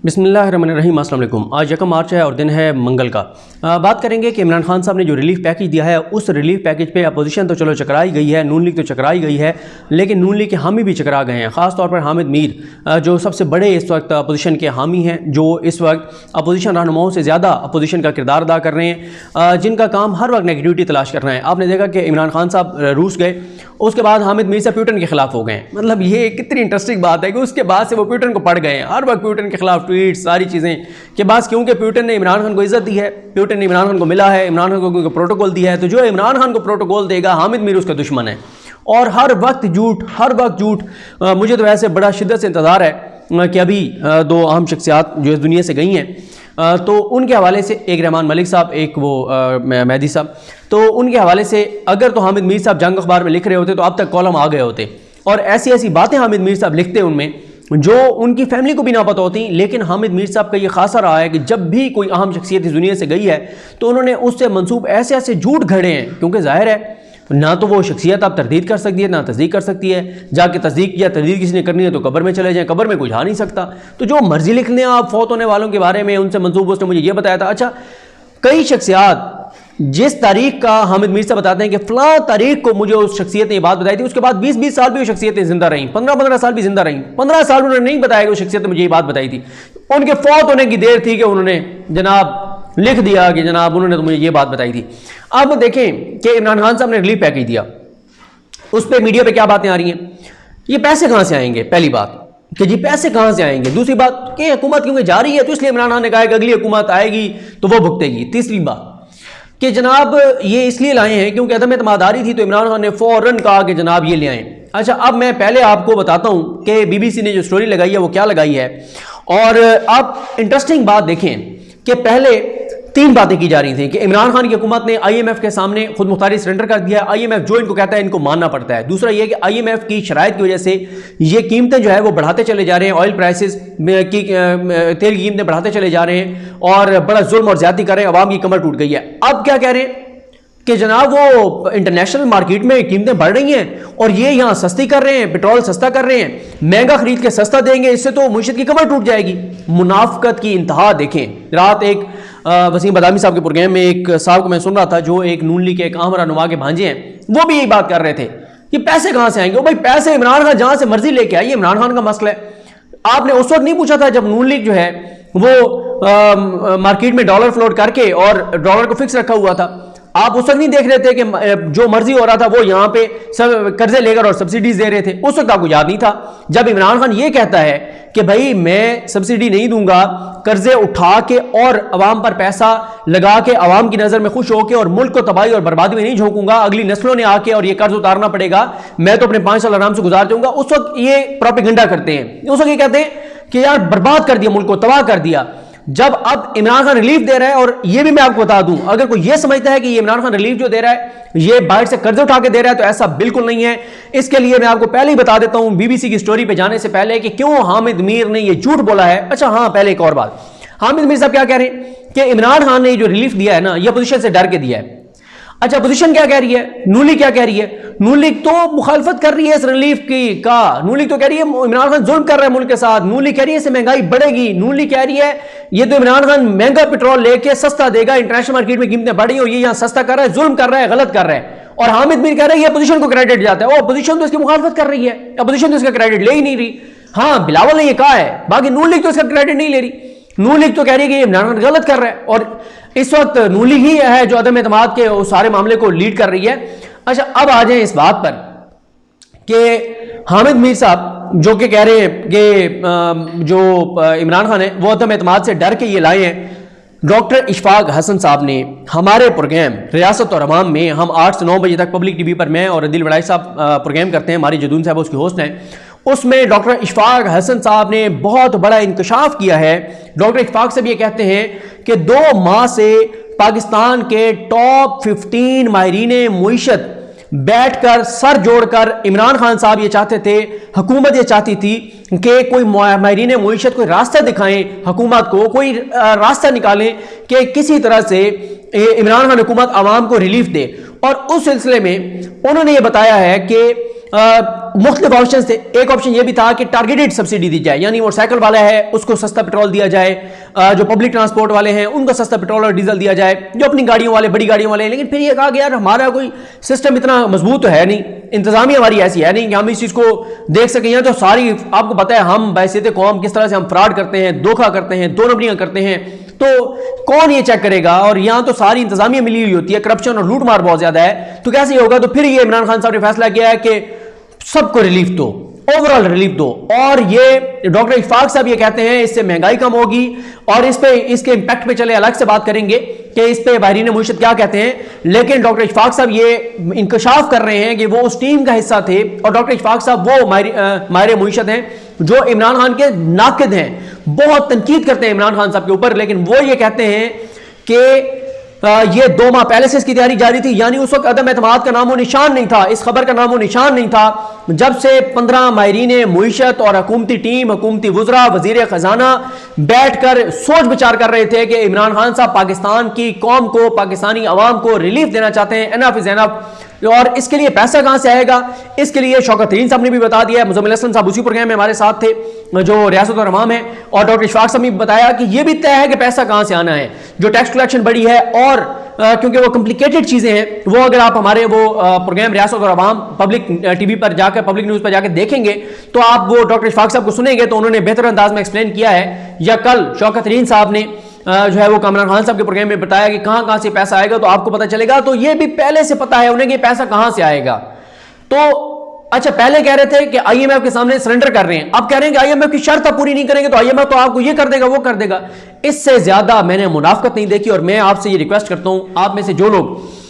बिस्मिल्लाहिर्रहमानिर्रहीम। अस्सलाम वालेकुम। आज 1 मार्च है और दिन है मंगल का। बात करेंगे कि इमरान खान साहब ने जो रिलीफ पैकेज दिया है, उस रिलीफ पैकेज पे अपोजिशन तो चलो चकराई गई है, नून लीग तो चकराई गई है, लेकिन नून लीग के हामी भी चकरा गए हैं। ख़ास तौर पर हामिद मीर जो सबसे बड़े इस वक्त अपोजिशन के हामी हैं, जो इस वक्त अपोजिशन रहनुमाओं से ज़्यादा अपोजिशन का किरदार अदा कर रहे हैं, जिनका काम हर वक्त नेगेटिविटी तलाश करना है। आपने देखा कि इमरान खान साहब रूस गए, उसके बाद हामिद मीर से प्यूटन के खिलाफ हो गए। मतलब ये कितनी इंटरेस्टिंग बात है कि उसके बाद से वो प्यूटन को पड़ गए हैं, हर वक्त प्यूटन के खिलाफ ट्वीट सारी चीज़ें के बाद, क्योंकि प्यूटन ने इमरान खान को इज्जत दी है, प्यूटन ने इमरान खान को मिला है, इमरान खान को प्रोटोकॉल दिया है, तो जो इमरान खान को प्रोटोकॉल देगा हामिद मीर उसका दुश्मन है और हर वक्त झूठ, हर वक्त झूठ। मुझे तो वैसे बड़ा शिद्दत से इंतज़ार है कि अभी दो अहम शख्सियात जो इस दुनिया से गई हैं, तो उनके हवाले से एक रहमान मलिक साहब, एक वो मेहदी साहब, तो उनके हवाले से अगर तो हामिद मीर साहब जंग अखबार में लिख रहे होते तो अब तक कॉलम आ गए होते, और ऐसी ऐसी बातें हामिद मीर साहब लिखते उनमें जो उनकी फैमिली को भी ना पता होती। लेकिन हामिद मीर साहब का ये खासा रहा है कि जब भी कोई अहम शख्सियत इस दुनिया से गई है तो उन्होंने उससे मंसूब ऐसे ऐसे झूठ घड़े हैं, क्योंकि जाहिर है ना तो वो शख्सियत आप तरदीद कर सकती है ना तस्दीक कर सकती है। जाके तस्दीक या तरदीद किसी ने करनी है तो कब्र में चले जाएं, कब्र में कोई जा नहीं सकता। तो जो मर्जी लिख लें आप फौत होने वालों के बारे में, उनसे मंसूब उसने मुझे ये बताया था। अच्छा, कई शख्सियात जिस तारीख का हामिद मीर से बताते हैं कि फलां तारीख को मुझे उस शख्सियत ने ये बात बताई थी, उसके बाद 20-20 साल भी वो शख्सियतें जिंदा रहीं, 15-15 साल भी जिंदा रहीं, 15 साल उन्होंने नहीं बताया कि उस शख्सियत ने मुझे ये बात बताई थी। उनके फौत होने की देर थी कि उन्होंने जनाब लिख दिया कि जनाब उन्होंने तो मुझे ये बात बताई थी। अब देखें कि इमरान खान साहब ने रिलीफ पैकेज दिया, उस पर मीडिया पे क्या बातें आ रही हैं, ये पैसे कहाँ से आएंगे, पहली बात कि जी पैसे कहाँ से आएंगे। दूसरी बात कि हुकूमत क्योंकि जा रही है तो इसलिए इमरान खान ने कहा कि अगली हुकूमत आएगी तो वो भुगतेगी। तीसरी बात कि जनाब ये इसलिए लाए हैं क्योंकि अदम एतमादारी थी तो इमरान खान ने फौरन कहा कि जनाब ये ले आएँ। अच्छा, अब मैं पहले आपको बताता हूँ कि बीबीसी ने जो स्टोरी लगाई है वो क्या लगाई है, और आप इंटरेस्टिंग बात देखें कि पहले 3 बातें की जा रही थी कि इमरान खान की हुकूमत ने IMF के सामने खुद मुख्तारी सरेंडर कर दिया है, IMF जो इनको कहता है इनको मानना पड़ता है। दूसरा यह कि IMF की शराइत की वजह से ये कीमतें जो है वो बढ़ाते चले जा रहे हैं, ऑयल प्राइसेस की तेल की कीमतें बढ़ाते चले जा रहे हैं और बड़ा जुल्म और ज्यादती कर रहे हैं, अवाम की कमर टूट गई है। अब क्या कह रहे हैं कि जनाब वो इंटरनेशनल मार्केट में कीमतें बढ़ रही हैं और ये यहाँ सस्ती कर रहे हैं, पेट्रोल सस्ता कर रहे हैं, महंगा खरीद के सस्ता देंगे, इससे तो मुशीयत की कमर टूट जाएगी। मुनाफकत की इंतहा देखें। रात एक वसीम बदामी साहब के प्रोग्राम में एक साहब को मैं सुन रहा था जो एक नून लीग के एक अहम रहनुमा के भांजे हैं, वो भी यही बात कर रहे थे कि पैसे कहाँ से आएंगे। भाई पैसे इमरान खान जहां से मर्जी लेके आइए, इमरान खान का मसला है। आपने उस वक्त नहीं पूछा था जब नून लीग जो है वो मार्केट में डॉलर फ्लोट करके और डॉलर को फिक्स रखा हुआ था, आप उस वक्त नहीं देख रहे थे कि जो मर्जी हो रहा था वो यहां पे सब कर्जे लेकर और सब्सिडीज दे रहे थे। उस वक्त आपको याद नहीं था जब इमरान खान ये कहता है कि भाई मैं सब्सिडी नहीं दूंगा, कर्जे उठा के और अवाम पर पैसा लगा के अवाम की नजर में खुश होकर और मुल्क को तबाही और बर्बादी में नहीं झोंकूंगा, अगली नस्लों ने आके और ये कर्ज उतारना पड़ेगा, मैं तो अपने 5 साल आराम से गुजार जाऊंगा। उस वक्त ये प्रोपेगेंडा करते हैं, उस वक्त ये कहते हैं कि यार बर्बाद कर दिया, मुल्क को तबाह कर दिया। जब अब इमरान खान रिलीफ दे रहा है, और ये भी मैं आपको बता दूं, अगर कोई ये समझता है कि ये इमरान खान रिलीफ जो दे रहा है ये बाहर से कर्ज उठा के दे रहा है, तो ऐसा बिल्कुल नहीं है। इसके लिए मैं आपको पहले ही बता देता हूं बीबीसी की स्टोरी पे जाने से पहले कि क्यों हामिद मीर ने ये झूठ बोला है। अच्छा हाँ, पहले एक और बात, हामिद मीर साहब क्या कह रहे हैं कि इमरान खान ने जो रिलीफ दिया है ना, ये अपोजिशन से डर के दिया है। अच्छा, अपोजिशन क्या कह रही है, नून लीग क्या कह रही है? नून लीग तो मुखालफत कर रही है इस रिलीफ की का। नून लीग तो कह रही है इमरान खान जुल्म कर रहा है मुल्क के साथ। नून लीग कह रही है इससे महंगाई बढ़ेगी। नून लीग कह रही है ये तो इमरान खान महंगा पेट्रोल लेके सस्ता देगा, इंटरनेशनल मार्केट में कीमतें बढ़ी और ये यहां सस्ता कर रहा है, जुल्म कर रहा है, गलत कर रहा है। और हामिद मीर कह रहा है ये अपोजिशन को क्रेडिट जाता है। अपोजिशन तो इसकी मुखालफत कर रही है, अपोजिशन तो इसका क्रेडिट ले ही नहीं रही। हाँ, बिलावल ने ये कहा है, बाकी नून लीग तो इसका क्रेडिट नहीं ले रही। नून लीग तो कह रही है कि ये इमरान खान गलत कर रहा है, और इस वक्त नून लीग ही है जो अदम एतमाद के उस सारे मामले को लीड कर रही है। अच्छा, अब आ जाए इस बात पर कि हामिद मीर साहब जो कि कह रहे हैं कि जो इमरान खान है वो अदम एतमाद से डर के ये लाए हैं। डॉक्टर इशफाक हसन साहब ने हमारे प्रोग्राम रियासत और अवाम में, हम 8 से 9 बजे तक पब्लिक टीवी पर मैं और अदिल वड़ाई साहब प्रोग्राम करते हैं, हमारी जदून साहब उसके होस्ट हैं, उसमें डॉक्टर इशफाक हसन साहब ने बहुत बड़ा इंकशाफ किया है। डॉक्टर इशफाक साहब ये कहते हैं कि 2 माह से पाकिस्तान के टॉप 15 माहिरीन मुईशत बैठकर सर जोड़कर इमरान खान साहब ये चाहते थे, हुकूमत ये चाहती थी कि कोई माहिरीन मुईशत कोई रास्ता दिखाएं, हुकूमत को कोई रास्ता निकालें कि किसी तरह से इमरान खान हुकूमत आवाम को रिलीफ दे। और उस सिलसिले में उन्होंने ये बताया है कि मुख्तलिफ ऑप्शन थे। एक ऑप्शन ये भी था कि टारगेटेड सब्सिडी दी जाए, यानी मोटरसाइकिल वाला है उसको सस्ता पेट्रोल दिया जाए, जो पब्लिक ट्रांसपोर्ट वाले हैं उनको सस्ता पेट्रोल और डीजल दिया जाए, जो अपनी गाड़ियों वाले बड़ी गाड़ियों वाले हैं। लेकिन फिर ये कहा कि यार हमारा कोई सिस्टम इतना मजबूत तो है नहीं, इंतजामिया हमारी ऐसी है नहीं कि हम इस चीज़ को देख सकें। या तो सारी आपको पता है हम बैसियत कौम किस तरह से हम फ्रॉड करते हैं, धोखा करते हैं, दो नंबरियां करते हैं, तो कौन ये चेक करेगा। और यहां तो सारी इंतजामिया मिली हुई होती है, करप्शन और लूट मार बहुत ज्यादा है, तो कैसे होगा। तो फिर ये इमरान खान साहब ने फैसला किया है कि सबको रिलीफ दो, ओवरऑल रिलीफ दो। और ये डॉक्टर इशफाक साहब ये कहते हैं इससे महंगाई कम होगी, और इस पे इसके इंपैक्ट पे चले अलग से बात करेंगे कि इस पे बाहरीन मुईशत क्या कहते हैं। लेकिन डॉक्टर इशफाक साहब ये इंकशाफ कर रहे हैं कि वो उस टीम का हिस्सा थे, और डॉक्टर इशफाक साहब वो माहिर मुईशत हैं जो इमरान खान के नाकिद हैं, बहुत तनकीद करते हैं इमरान खान साहब के ऊपर। लेकिन वो ये कहते हैं कि ये 2 माह पहले से इसकी तैयारी जारी थी, यानी उस वक्त अदम एतमाद का नामो निशान नहीं था, इस खबर का नामो निशान नहीं था। जब से 15 माहिरीन मुईशत और हुकूमती टीम, हुकूमती वुज़रा, वज़ीर ख़जाना बैठकर सोच विचार कर रहे थे कि इमरान खान साहब पाकिस्तान की कौम को, पाकिस्तानी अवाम को रिलीफ देना चाहते हैं, एनफ इज़ एनफ। और इसके लिए पैसा कहां से आएगा, इसके लिए शौकत तरीन साहब ने भी बता दिया है, मुज़म्मिल हसन साहब उसी प्रोग्राम में हमारे साथ थे जो रियासत और अवाम है, और डॉक्टर इशफाक साहब ने बताया कि यह भी तय है कि पैसा कहां से आना है। जो टैक्स कलेक्शन बड़ी है, और क्योंकि वो कॉम्प्लिकेटेड चीजें हैं, वो अगर आप हमारे वो प्रोग्राम रियासत और अवाम पब्लिक टीवी पर जाकर, पब्लिक न्यूज पर जाकर देखेंगे, तो आप वो डॉक्टर इशफाक साहब को सुनेंगे तो उन्होंने बेहतर अंदाज में एक्सप्लेन किया है। या कल शौकत तरीन साहब ने जो है वो इमरान खान साहब के प्रोग्राम में बताया कि कहां कहां से पैसा आएगा, तो आपको पता चलेगा। तो ये भी पहले से पता है उन्हें कि पैसा कहां से आएगा। तो अच्छा, पहले कह रहे थे कि आईएमएफ के सामने सरेंडर कर रहे हैं, अब कह रहे हैं कि आईएमएफ की शर्त पूरी नहीं करेंगे तो आईएमएफ तो आपको ये कर देगा, वो कर देगा। इससे ज्यादा मैंने मुनाफकत नहीं देखी। और मैं आपसे ये रिक्वेस्ट करता हूं, आप में से जो लोग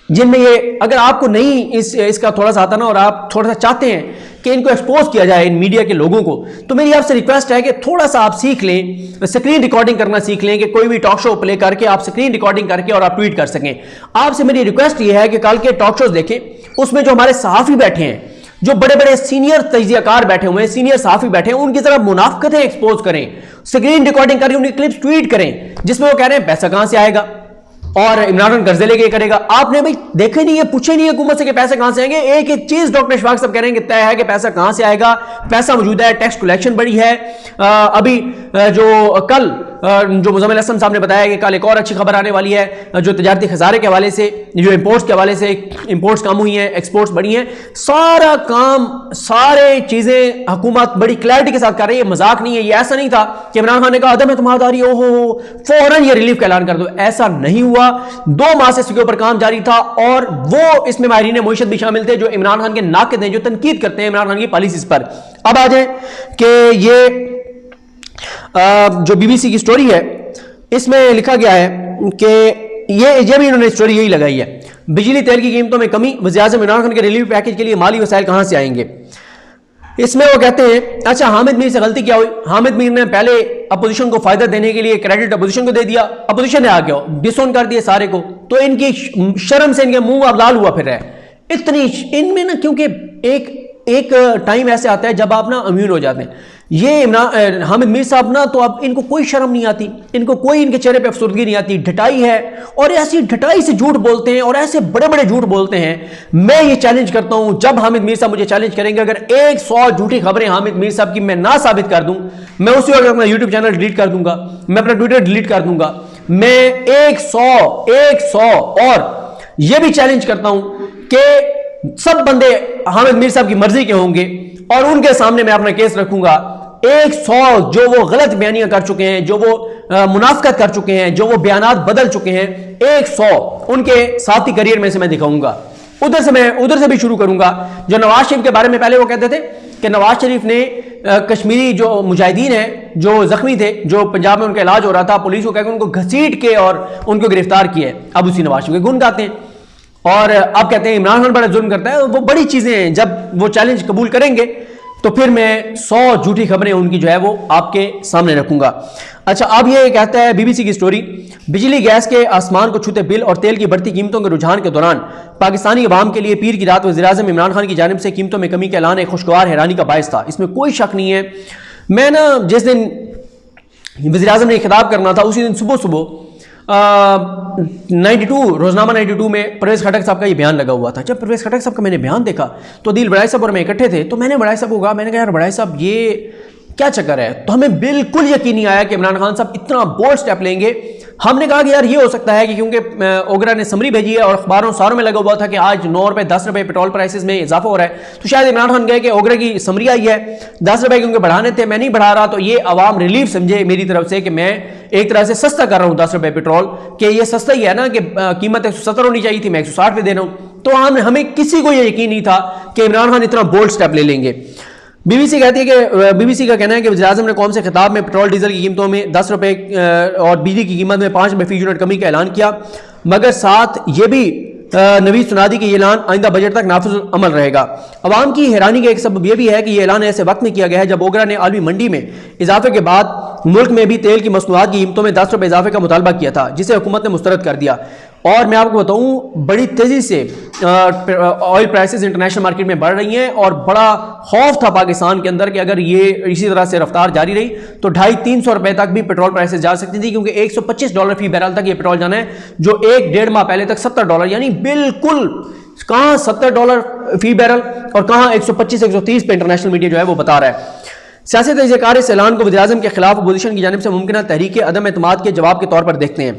जिनमें ये, अगर आपको नहीं इसका थोड़ा सा आता ना, और आप थोड़ा सा चाहते हैं कि इनको एक्सपोज किया जाए इन मीडिया के लोगों को, तो मेरी आपसे रिक्वेस्ट है कि थोड़ा सा आप सीख लें, स्क्रीन रिकॉर्डिंग करना सीख लें, कि कोई भी टॉक शो प्ले करके आप स्क्रीन रिकॉर्डिंग करके और आप ट्वीट कर सकें। आपसे मेरी रिक्वेस्ट ये है कि कल के टॉक शोज देखें, उसमें जो हमारे सहाफी बैठे हैं, जो बड़े बड़े सीनियर तजियाकार बैठे हुए हैं, सीनियर सहाफी बैठे हैं, उनकी तरफ मुनाफकतें एक्सपोज करें, स्क्रीन रिकॉर्डिंग करके उनकी क्लिप्स ट्वीट करें, जिसमें वो कह रहे हैं पैसा कहां से आएगा और इमरान खान कर्जे लेके करेगा। आपने भाई देखे नहीं है, पूछे नहीं है हुकूमत से कि पैसे कहां से आएंगे। एक एक चीज डॉक्टर इशफाक साहब कह रहे हैं कि तय है कि पैसा कहां से आएगा, पैसा मौजूद है, टैक्स कलेक्शन बड़ी है। अभी जो कल जो मुज़म्मिल हसन साहब ने बताया कि कल एक और अच्छी खबर आने वाली है, जो तजारती खजारे के हवाले से, जो इंपोर्ट्स के हवाले से, इंपोर्ट्स कम हुई हैं, एक्सपोर्ट्स बढ़ी हैं, सारा काम, सारे चीजें हुकूमत बड़ी क्लैरिटी के साथ कर रही है, मजाक नहीं है। ये ऐसा नहीं था कि इमरान खान ने कहा अदम एतमाद आ रही है, ओहो फौरन ये रिलीफ का ऐलान कर दो, ऐसा नहीं हुआ। 2 माह से इसके ऊपर काम जारी था, और वो इसमें माहिरीन मुईशत भी शामिल थे जो इमरान खान के नाकिद हैं, जो तनकीद करते हैं इमरान खान की पॉलिसीज पर। अब आ जाए कि ये जो बीबीसी की स्टोरी है, इसमें लिखा गया है कि ये भी इन्होंने स्टोरी यही लगाई है, बिजली तेल की कीमतों में कमी, वज़ीर-ए-आज़म इमरान खान के रिलीफ पैकेज के लिए माली वसाइल कहां से आएंगे। इसमें वो कहते हैं, अच्छा हामिद मीर से गलती क्या हुई, हामिद मीर ने पहले अपोजिशन को फायदा देने के लिए क्रेडिट अपोजिशन को दे दिया, अपोजिशन ने आ गया डिसोन कर दिया सारे को, तो इनकी शर्म से इनके मुंह अब लाल हुआ फिर रहा है। इतनी इनमें ना, क्योंकि एक टाइम ऐसे आता है जब आप ना इम्यून हो जाते हैं। ये हामिद मीर साहब ना, तो अब इनको कोई शर्म नहीं आती, इनको कोई इनके चेहरे पे अफसुर्दगी नहीं आती, ढटाई है, और ऐसी ढटाई से झूठ बोलते हैं, और ऐसे बड़े बड़े झूठ बोलते हैं। मैं ये चैलेंज करता हूं, जब हामिद मीर साहब मुझे चैलेंज करेंगे, अगर 100 झूठी खबरें हामिद मीर साहब की मैं ना साबित कर दूं, मैं उसी वक्त अपना यूट्यूब चैनल डिलीट कर दूंगा, मैं अपना ट्विटर डिलीट कर दूंगा। मैं 100 और ये भी चैलेंज करता हूं कि सब बंदे हामिद मीर साहब की मर्जी के होंगे, और उनके सामने मैं अपना केस रखूंगा। 100 जो वो गलत बयानियां कर चुके हैं, जो वो मुनाफकत कर चुके हैं, जो वो बयानात बदल चुके हैं, 100 उनके साथी करियर में से मैं दिखाऊंगा। उधर से भी शुरू करूंगा। जो नवाज शरीफ के बारे में पहले वो कहते थे कि नवाज शरीफ ने कश्मीरी जो मुजाहिदीन हैं, जो जख्मी थे, जो पंजाब में उनका इलाज हो रहा था, पुलिस को कहकर उनको घसीट के और उनको गिरफ्तार किया, अब उसी नवाज शरीफ के गुण गाते हैं, और अब कहते हैं इमरान खान बड़ा जुल्म करता है। वो बड़ी चीजें हैं, जब वो चैलेंज कबूल करेंगे तो फिर मैं 100 झूठी खबरें उनकी जो है वो आपके सामने रखूंगा। अच्छा, अब ये कहता है बीबीसी की स्टोरी, बिजली गैस के आसमान को छूते बिल और तेल की बढ़ती कीमतों के रुझान के दौरान पाकिस्तानी अवाम के लिए पीर की रात वज़ीर-ए-आज़म इमरान खान की जानिब से कीमतों में कमी का ऐलान एक खुशगवार हैरानी का बायस था, इसमें कोई शक नहीं है। मैं ना जिस दिन वज़ीर-ए-आज़म ने खिताब करना था, उसी दिन सुबह सुबह 92 रोजनामा 92 में परवेज खटक साहब का ये बयान लगा हुआ था। जब परवेज खटक साहब का मैंने बयान देखा तो दिल बड़ाई साहब और मैं इकट्ठे थे, तो मैंने बड़ाई साहब को कहा, मैंने कहा यार बड़ाई साहब ये क्या चक्कर है। तो हमें बिल्कुल यकीन नहीं आया कि इमरान खान साहब इतना बोल्ड स्टेप लेंगे। हमने कहा कि यार ये हो सकता है कि क्योंकि ओगरा ने समरी भेजी है और अखबारों सारों में लगा हुआ था कि आज 9 रुपए 10 रुपए पेट्रोल प्राइसेस में इजाफा हो रहा है, तो शायद इमरान खान गए कि ओगरा की समरी आई है 10 रुपए क्योंकि बढ़ाने थे, मैं नहीं बढ़ा रहा, तो ये अवाम रिलीफ समझे मेरी तरफ से कि मैं एक तरह से सस्ता कर रहा हूं 10 रुपए पेट्रोल, कि ये सस्ता ही है ना, कि कीमत 170 होनी चाहिए थी, मैं 160 पे दे रहा हूं। तो हमें किसी को यह यकीन नहीं था कि इमरान खान इतना बोल्ड स्टेप ले लेंगे। बीबीसी कहती है कि बीबीसी का कहना है कि वज़ीर-ए-आज़म ने कौम से खिताब में पेट्रोल डीजल की कीमतों में 10 रुपए और बिजली की कीमत में 5 रुपए फी यूनिट कमी का ऐलान किया, मगर साथ ये भी नवीद सुना दी कि ये ऐलान आइंदा बजट तक नाफिज अमल रहेगा। अवाम की हैरानी का एक सबब यह भी है कि यह ऐलान ऐसे वक्त में किया गया है जब ओगरा ने आलमी मंडी में इजाफे के बाद मुल्क में भी तेल की मसनूआत की कीमतों में 10 रुपए इजाफे का मुतालबा किया था, जिसे हुकूमत ने मुस्तरद कर दिया। और मैं आपको बताऊं बड़ी तेजी से ऑयल प्राइसेस इंटरनेशनल मार्केट में बढ़ रही हैं और बड़ा खौफ था पाकिस्तान के अंदर कि अगर ये इसी तरह से रफ्तार जारी रही तो 250-300 रुपए तक भी पेट्रोल प्राइसेस जा सकती थी, क्योंकि $125 फी बैरल तक ये पेट्रोल जाना है, जो 1-1.5 माह पहले तक $70, यानी बिल्कुल कहां $70 फी बैरल और कहां 125-130 पे इंटरनेशनल मीडिया जो है वो बता रहा है। सियासी तजज़ियाकार इस ऐलान को वज़ीर-ए-आज़म के खिलाफ अपोजिशन की जानिब से मुमकिन तहरीक अदम एतमाद के जवाब के तौर पर देखते हैं।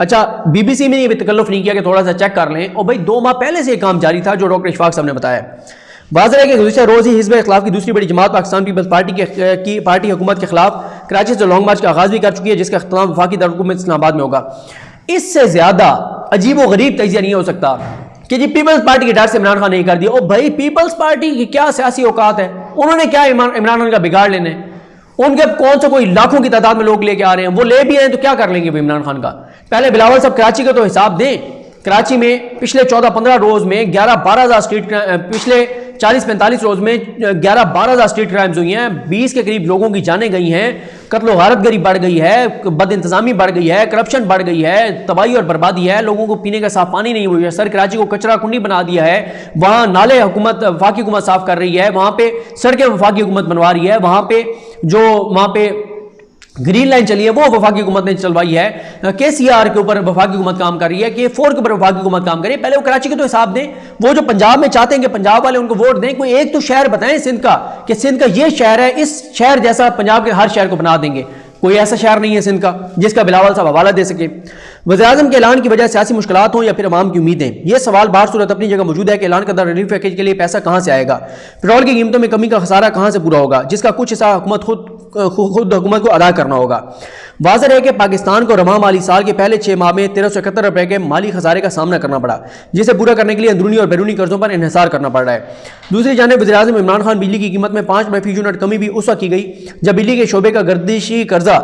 अच्छा, बीबीसी में ये भी तकल्लुफ नहीं किया कि थोड़ा सा चेक कर लें, और भाई 2 माह पहले से ये काम जारी था जो डॉक्टर इशफाक साहब ने बताया। वाज़ेह है कि गुज़िश्ता रोज़ ही हिज़्ब इख्तिलाफ की दूसरी बड़ी जमात पाकिस्तान पीपल्स पार्टी हुकूमत के खिलाफ कराची से लॉन्ग मार्च का आगाज भी कर चुकी है, जिसका इख्तिताम वफाकी दारुल इस्लामाबाद में होगा। इससे ज्यादा अजीब व गरीब तजिया नहीं हो सकता कि जी पीपल्स पार्टी के डर से इमरान खान नहीं कर दिया। ओ भाई, पीपल्स पार्टी की क्या सियासी औकात है, उन्होंने क्या इमरान खान का बिगाड़ लेने, उनके कौन सा कोई लाखों की तादाद में लोग लेके आ रहे हैं, वो ले भी आए तो क्या कर लेंगे इमरान खान का। पहले बिलावल साहब कराची का तो हिसाब दें। कराची में पिछले 14-15 रोज में 11-12 स्ट्रीट, पिछले 40-45 रोज में 11-12 स्ट्रीट क्राइम्स हुई हैं, 20 के करीब लोगों की जानें गई हैं, कत्ल गारतगरी बढ़ गई है, बद इंतजामी बढ़ गई है, करप्शन बढ़ गई है, तबाही और बर्बादी है, लोगों को पीने का साफ पानी नहीं हुई है, सर कराची को कचरा कुंडी बना दिया है, वहां नाले हुकूमत वफाकी हुकूमत साफ कर रही है, वहां पे सड़कें वफाकी हुकूमत बनवा रही है, वहां पे ग्रीन लाइन चली है वो वफाकी हुकूमत ने चलवाई है, KCR के ऊपर वफाकी हुकूमत काम कर रही है, K4 के ऊपर वफाकी हुकूमत काम कर रही है। पहले वो कराची के तो हिसाब दें, वो जो पंजाब में चाहते हैं कि पंजाब वाले उनको वोट दें, कोई एक तो शहर बताएं सिंध का कि सिंध का ये शहर है, इस शहर जैसा पंजाब के हर शहर को बना देंगे। कोई ऐसा शहर नहीं है सिंध का जिसका बिलावल साहब हवाला दे सके। वज़ीर-ए-आज़म के ऐलान की वजह सियासी मुश्किलात हों या फिर अवाम की उम्मीदें, यह सवाल बाहर सूरत अपनी जगह मौजूद है कि ऐलान करदा रिलीफ पैकेज के लिए पैसा कहां से आएगा, पेट्रोल की कीमतों में कमी का खसारा कहां से पूरा होगा, जिसका कुछ हिस्सा खुद हुकूमत को अदा करना होगा। वाज़ेह है कि पाकिस्तान को रवां माली साल के पहले 6 माह में 1371 रुपए के माली खसारे का सामना करना पड़ा, जिसे पूरा करने के लिए अंदरूनी और बैरूनी कर्जों पर इन्हिसार करना पड़ रहा है। दूसरी जानिब वज़ीर-ए-आज़म इमरान खान बिजली की कीमत में 5 रुपए फी यूनिट कमी भी उस वक्त की गई जब बिजली के शोबे का गर्दिशी कर्जा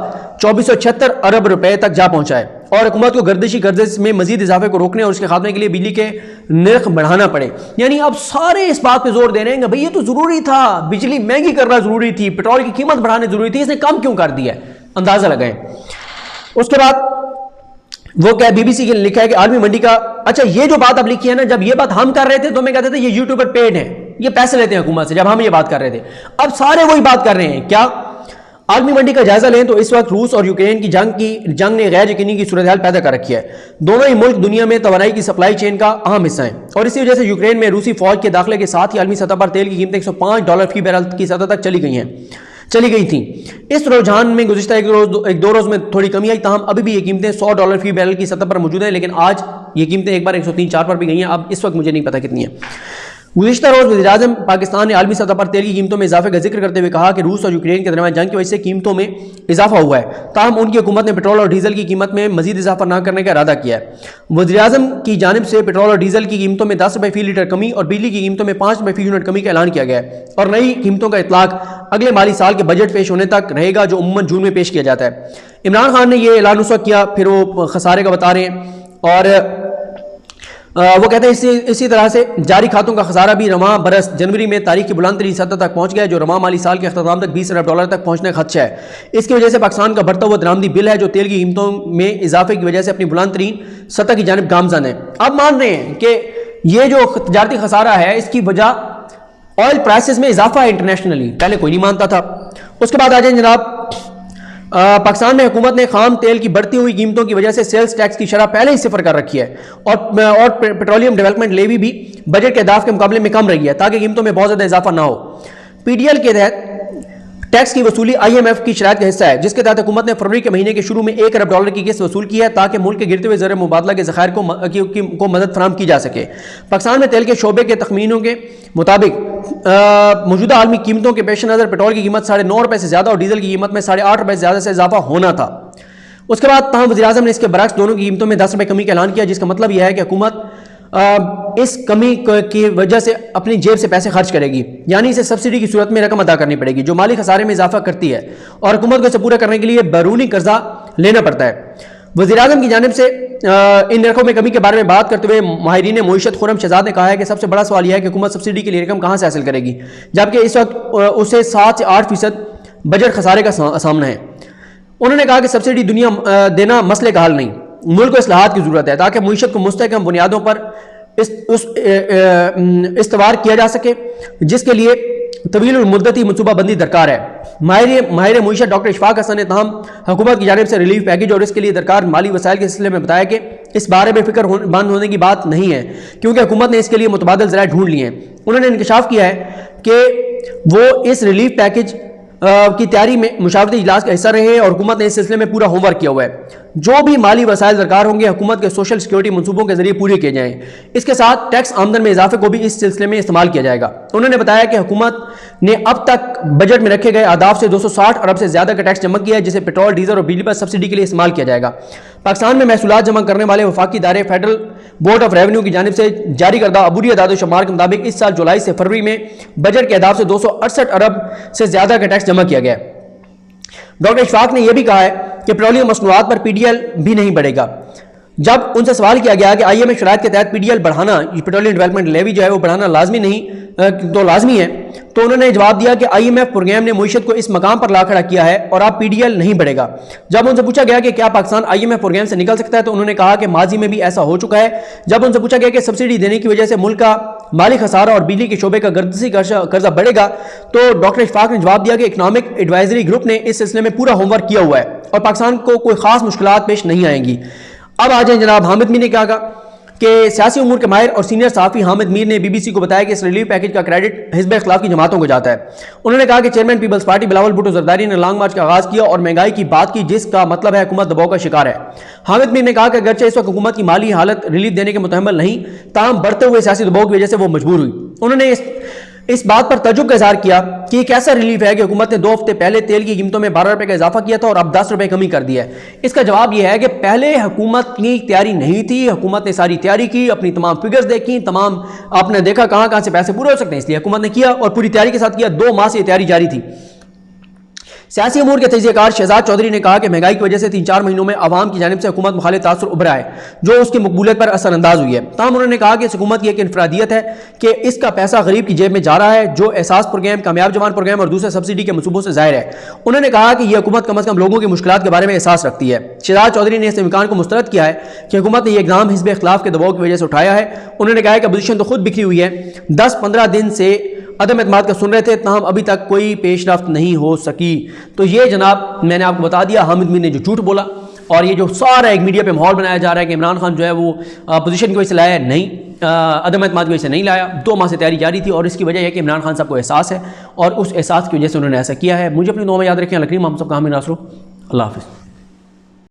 2476 अरब रुपए तक जा पहुंचा है और हुकूमत को गर्दिशी कर्जे में मजीद इजाफे को रोकने और उसके खात्मे के लिए बिजली के नर्ख बढ़ाना पड़े। यानी अब सारे इस बात पे जोर दे रहे हैं कि भाई ये तो जरूरी था, बिजली महंगी करना जरूरी थी, पेट्रोल की कीमत बढ़ानी जरूरी थी, इसने कम क्यों कर दिया है, अंदाजा लगाएं। उसके बाद वो क्या बीबीसी के लिखा है कि आलमी मंडी का, अच्छा ये जो बात अब लिखी है ना, जब ये बात हम कर रहे थे तो मैं कहते थे ये यूट्यूबर पेड है, ये पैसे लेते हैं हुकूमत से, जब हम ये बात कर रहे थे। अब सारे वही बात कर रहे हैं, क्या आलमी मंडी का जायजा लें तो इस वक्त रूस और यूक्रेन की जंग ने गैर यकीनी की सूरत हाल पैदा कर रखी है। दोनों ही मुल्क दुनिया में तवानाई की सप्लाई चेन का अहम हिस्सा है और इसी वजह से यूक्रेन में रूसी फौज के दाखिले के साथ ही आलमी सतह पर तेल की कीमतें $105 फी बैरल की सतह तक चली गई थी। इस रुझान में गुज़िश्ता एक दो रोज में थोड़ी कमी आई, ताहम अभी भी ये कीमतें $100 फी बैरल की सतह पर मौजूद है, लेकिन आज ये कीमतें एक बार 103-104 पर भी गई हैं। अब इस वक्त मुझे नहीं पता कितनी है। गुज़िश्ता रोज वज़ीर-ए-आज़म पाकिस्तान ने आलमी सतह पर तेल की कीमतों में इजाफे का जिक्र करते हुए कहा कि रूस और यूक्रेन के दरमियान जंग की वजह से कीमतों में इजाफा हुआ है, ताहम उनकी हुकूमत ने पेट्रोल और डीजल की कीमत में मजीद इजाफा न करने का इरादा किया है। वज़ीर-ए-आज़म की जानिब से पेट्रोल और डीजल की कीमतों में 10 रुपए फी लीटर कमी और बिजली की कीमतों में 5 रुपए फी यूनिट कमी का ऐलान किया गया है और नई कीमतों का इतलाक अगले माली साल के बजट पेश होने तक रहेगा, जो उम्मन जून में पेश किया जाता है। इमरान खान ने यह ऐलान उस वक्त किया, फिर वो खसारे का बता रहे हैं और वो कहते हैं इसी तरह से जारी खातों का खसारा भी रवां बरस जनवरी में तारीख की बुलंद तरीन सतह तक पहुंच गया, जो रवां माली साल के अख्ताम तक $20 अरब तक पहुंचने का खदशा है। इसकी वजह से पाकिस्तान का बढ़ता हुआ दरामदी बिल है, जो तेल की कीमतों में इजाफे की वजह से अपनी बुलंद तरीन सतह की जानिब गामजन है। अब मान रहे हैं कि ये जो तजारती खसारा है इसकी वजह ऑयल प्राइसेस में इजाफा है इंटरनेशनली, पहले कोई नहीं मानता था। उसके बाद आ जाए जनाब पाकिस्तान में हुकूमत ने खाम तेल की बढ़ती हुई कीमतों की वजह से सेल्स टैक्स की शरह पहले ही सिफर कर रखी है और पेट्रोलियम डेवलपमेंट लेवी भी बजट के अहदाफ के मुकाबले में कम रही है ताकि कीमतों में बहुत ज़्यादा इजाफा ना हो। पीडीएल के तहत टैक्स की वसूली IMF की शराइत का हिस्सा है, जिसके तहत हुकूमत ने फरवरी के महीने के शुरू में $1 अरब की किस्त वसूल की है ताकि मुल्क के गिरते हुए ज़र मुबादला के ज़खायर को मदद फराहम की जा सके। पाकिस्तान में तेल के शोबे के तखमीनों के मुताबिक मौजूदा आलमी कीमतों के पेश नज़र पेट्रोल की कीमत ₹9.5 से ज़्यादा और डीजल की कीमत में ₹8.5 से ज़्यादा से इजाफा होना था। उसके बाद तमाम वज़ीर-ए-आज़म ने इसके बरक्स दोनों की कीमतों में ₹10 कमी का ऐलान किया, जिसका मतलब यह है कि हुकूमत इस कमी की वजह से अपनी जेब से पैसे खर्च करेगी, यानी इसे सब्सिडी की सूरत में रकम अदा करनी पड़ेगी जो माली खसारे में इजाफा करती है और हुकूमत को इसे पूरा करने के लिए बैरूनी कर्जा लेना पड़ता है। वज़ीर-ए-आज़म की जानिब से इन नरखों में कमी के बारे में बात करते हुए माहिरीन मईशत खुर्रम शहजाद ने कहा है कि सबसे बड़ा सवाल यह है कि हुकूमत सब्सिडी के लिए रकम कहाँ से हासिल करेगी, जबकि इस वक्त उसे 7 से 8% बजट खसारे का सामना है। उन्होंने कहा कि सब्सिडी दुनिया देना मसले का हल नहीं, मुल्क को इस्लाहात की जरूरत है ताकि मईशत को मुस्तहकम बुनियादों पर इस्तवार किया जा सके, जिसके लिए तवील मुद्दती मनसूबाबंदी दरकार है। माहिर मईशत डॉक्टर इशफाक हसन ने तमाम हुकूमत की जानिब से रिलीफ पैकेज और इसके लिए दरकार माली वसाइल के सिलसिले में बताया कि इस बारे में फिक्रमंद होने की बात नहीं है क्योंकि हुकूमत ने इसके लिए मुतबादिल ज़राए ढूंढ लिए हैं। उन्होंने इंकशाफ किया है कि वो इस रिलीफ पैकेज की तैयारी में मुशावरती इजलास का हिस्सा रहे हैं और हुकूमत ने इस सिलसिले में पूरा होमवर्क किया हुआ है। जो भी माली वसाइल दरकार होंगे हुकूमत के सोशल सिक्योरिटी मनसूबों के जरिए पूरे किए जाएं। इसके साथ टैक्स आमदन में इजाफे को भी इस सिलसिले में इस्तेमाल किया जाएगा। उन्होंने बताया कि हुकूमत ने अब तक बजट में रखे गए अहदाफ से 260 अरब से ज्यादा का टैक्स जमा किया है, जिसे पेट्रोल, डीजल और बिजली पर सब्सिडी के लिए इस्तेमाल किया जाएगा। पाकिस्तान में महसूलात जमा करने वाले वफाकी इदारे फेडरल बोर्ड ऑफ रेवेन्यू की जानिब से जारी करदा अबूरी अदाद शुमार के मुताबिक इस साल जुलाई से फरवरी में बजट के अहदाफ से 268 अरब से ज्यादा का टैक्स जमा किया गया। डॉक्टर इशफाक ने यह भी कहा है कि पेट्रोलियम मसनूआत पर PDL भी नहीं बढ़ेगा। जब उनसे सवाल किया गया कि IMF शराइत के तहत PDL बढ़ाना, पेट्रोलियम डेवलपमेंट लेवी जो है वो बढ़ाना लाजमी नहीं तो लाजमी है, तो उन्होंने जवाब दिया कि IMF प्रोग्राम ने मईशत को इस मकाम पर ला खड़ा किया है और अब PDL नहीं बढ़ेगा। जब उनसे पूछा गया कि क्या पाकिस्तान IMF प्रोग्राम से निकल सकता है, तो उन्होंने कहा कि माजी में भी ऐसा हो चुका है। जब उनसे पूछा गया कि सब्सिडी देने की वजह से मुल्क का माली खसारा और बिजली के शोबे का गर्दसी कर्जा बढ़ेगा, तो डॉक्टर इशफाक ने जवाब दिया कि इकनॉमिक एडवाइजरी ग्रुप ने इस सिलसिले में पूरा होमवर्क किया हुआ है और पाकिस्तान को कोई खास मुश्किलात पेश नहीं आएंगी। अब आ जाए जनाब हामिद मीर ने क्या कहा कि सियासी उमूर के माहिर और सीनियर सहाफ़ी हामिद मीर ने BBC को बताया कि इस रिलीफ पैकेज का क्रेडिट हिज़्ब इख्तिलाफ की जमातों को जाता है। उन्होंने कहा कि chairman People's Party Bilawal Bhutto Zardari ने लॉन्ग मार्च का आगाज किया और महंगाई की बात की, जिसका मतलब है हुकूमत दबाव का शिकार है। हामिद मीर ने कहा कि अगरचे इस वक्त हुकूमत की माली हालत रिलीफ देने के मुतहम्मल नहीं, ताहम बढ़ते हुए सियासी दबाव की वजह से वो मजबूर हुई। उन्होंने इस बात पर तजुब का इजहार किया कि एक ऐसा रिलीफ है कि हुकूमत ने 2 हफ्ते पहले तेल की कीमतों में ₹12 का इजाफा किया था और अब ₹10 कमी कर दिया है। इसका जवाब यह है कि पहले हुकूमत की तैयारी नहीं थी, हुकूमत ने सारी तैयारी की, अपनी तमाम फिगर्स देखी, तमाम आपने देखा कहां कहां से पैसे पूरे हो सकते हैं, इसलिए हुकूमत ने किया और पूरी तैयारी के साथ किया। 2 माह से यह तैयारी जारी थी। सियासी अमूर के तजियाकार शहजाद चौधरी ने कहा कि महंगाई की वजह से 3-4 महीनों में अवाम की जानिब से हुकूमत मुखालिफ तासुर उभरा है जो उसकी मकबूलियत पर असरअंदाज हुई है। ताहम उन्होंने कहा कि इस हुकूमत की एक इनफरादियत है कि इसका पैसा गरीब की जेब में जा रहा है, जो एहसास प्रोग्राम, कामयाब जवान प्रोग्राम और दूसरे सब्सिडी के मनसूबों से जाहिर है। उन्होंने कहा कि यह हुकूमत कम अज कम लोगों की मुश्किलात के बारे में एहसास रखती है। शहजाद चौधरी ने इस इम्कान को मुस्तरद किया है कि हुकूमत ने यह इक़दाम हिज़्ब इख्तिलाफ के दबाव की वजह से उठाया है। उन्होंने कहा कि अपोजिशन तो खुद बिखरी हुई है, 10-15 दिन से अदम एतमाद का सुन रहे थे, ताहम अभी तक कोई पेशरफ्त नहीं हो सकी। तो ये जनाब मैंने आपको बता दिया हामिद मीर ने जो झूठ बोला, और ये जो सारा एक मीडिया पे माहौल बनाया जा रहा है कि इमरान खान जो है वो पोजीशन की वजह से लाया, नहीं, अदम एतमाद की वजह से नहीं लाया। 2 माह से तैयारी जारी थी और इसकी वजह है कि इमरान खान साहब को एहसास है और उस एहसास की वजह से उन्होंने ऐसा किया है। मुझे अपनी दुआ में याद रखें। लकरीम हम सब का हामी नासरो। अल्लाह हाफ़िज़।